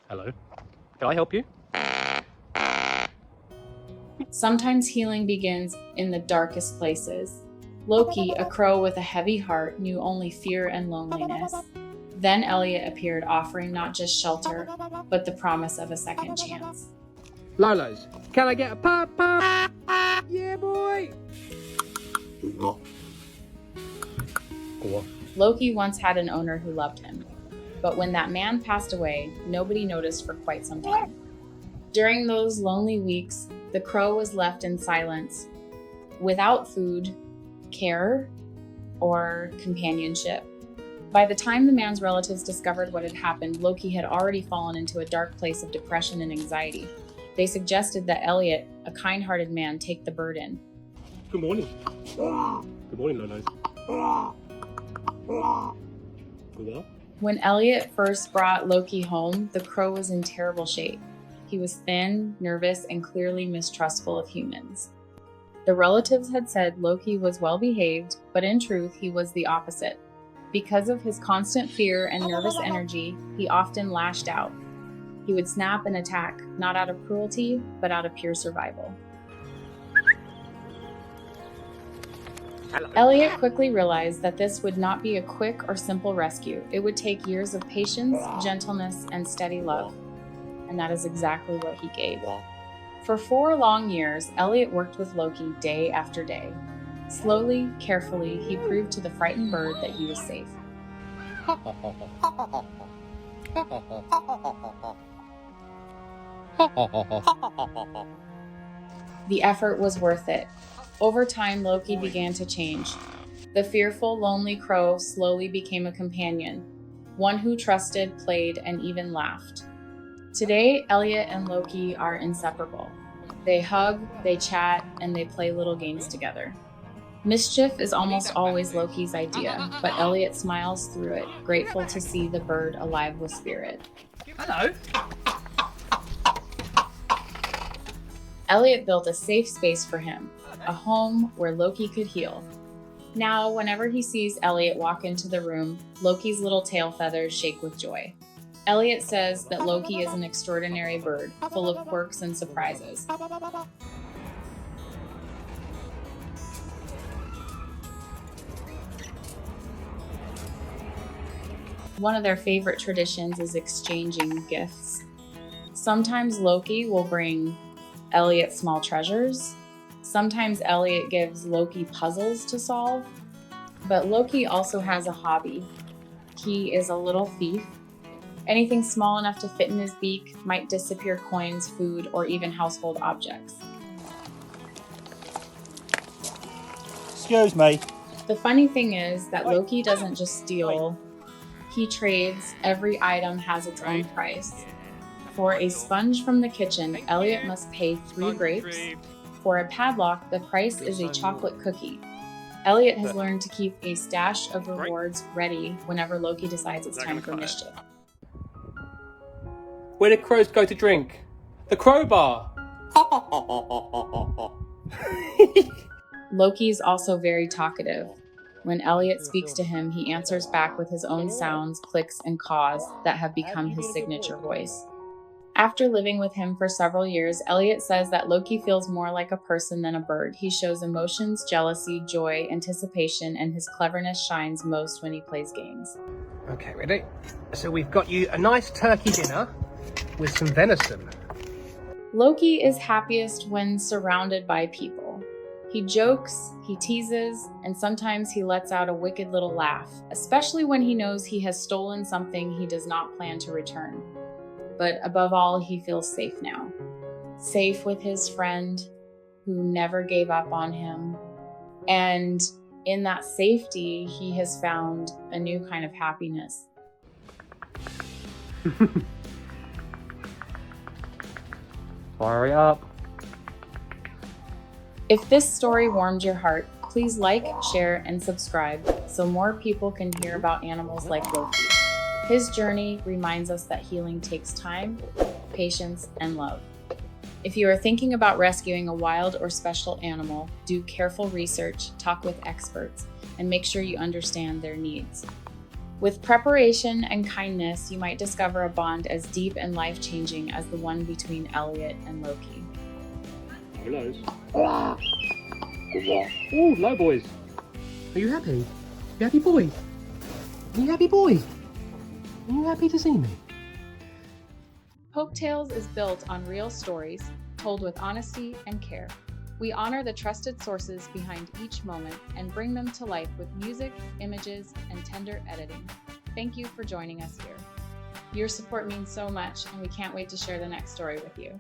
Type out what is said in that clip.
Hello. Can I help you? Sometimes healing begins in the darkest places. Loki, a crow with a heavy heart, knew only fear and loneliness. Then Elliot appeared, offering not just shelter, but the promise of a second chance. Lolos, can I get a pop pop? Yeah, boy! Loki once had an owner who loved him, but when that man passed away, nobody noticed for quite some time. During those lonely weeks, the crow was left in silence, without food, care, or companionship. By the time the man's relatives discovered what had happened, Loki had already fallen into a dark place of depression and anxiety. They suggested that Elliot, a kind-hearted man, take the burden. Good morning. Good morning, Lolos. What? When Elliot first brought Loki home, the crow was in terrible shape. He was thin, nervous, and clearly mistrustful of humans. The relatives had said Loki was well behaved, but in truth, he was the opposite. Because of his constant fear and nervous energy, he often lashed out. He would snap and attack, not out of cruelty, but out of pure survival. Elliot quickly realized that this would not be a quick or simple rescue. It would take years of patience, gentleness, and steady love. And that is exactly what he gave. For 4 long years, Elliot worked with Loki day after day. Slowly, carefully, he proved to the frightened bird that he was safe. The effort was worth it. Over time, Loki began to change. The fearful, lonely crow slowly became a companion, one who trusted, played, and even laughed. Today, Elliot and Loki are inseparable. They hug, they chat, and they play little games together. Mischief is almost always Loki's idea, but Elliot smiles through it, grateful to see the bird alive with spirit. Hello. Elliot built a safe space for him, a home where Loki could heal. Now, whenever he sees Elliot walk into the room, Loki's little tail feathers shake with joy. Elliot says that Loki is an extraordinary bird, full of quirks and surprises. One of their favorite traditions is exchanging gifts. Sometimes Loki will bring Elliot small treasures. Sometimes Elliot gives Loki puzzles to solve. But Loki also has a hobby. He is a little thief. Anything small enough to fit in his beak might disappear coins, food, or even household objects. Excuse me. The funny thing is that Loki doesn't just steal. He trades. Every item has its own price. For a sponge from the kitchen, Elliot must pay 3 grapes. For a padlock, the price is a chocolate cookie. Elliot has learned to keep a stash of rewards ready whenever Loki decides it's time for mischief. Where did crows go to drink? The crowbar! Loki is also very talkative. When Elliot speaks to him, he answers back with his own sounds, clicks, and caws that have become his signature voice. After living with him for several years, Elliot says that Loki feels more like a person than a bird. He shows emotions, jealousy, joy, anticipation, and his cleverness shines most when he plays games. Okay, ready? So we've got you a nice turkey dinner with some venison. Loki is happiest when surrounded by people. He jokes, he teases, and sometimes he lets out a wicked little laugh, especially when he knows he has stolen something he does not plan to return. But above all, he feels safe now. Safe with his friend who never gave up on him. And in that safety, he has found a new kind of happiness. Hurry up. If this story warmed your heart, please like, share, and subscribe so more people can hear about animals like Loki. His journey reminds us that healing takes time, patience, and love. If you are thinking about rescuing a wild or special animal, do careful research, talk with experts, and make sure you understand their needs. With preparation and kindness, you might discover a bond as deep and life-changing as the one between Elliot and Loki. Hello. Oh, low boys. Are you happy? You happy boy? Are you happy boy? Are you happy to see me? HopeTails is built on real stories, told with honesty and care. We honor the trusted sources behind each moment and bring them to life with music, images, and tender editing. Thank you for joining us here. Your support means so much, and we can't wait to share the next story with you.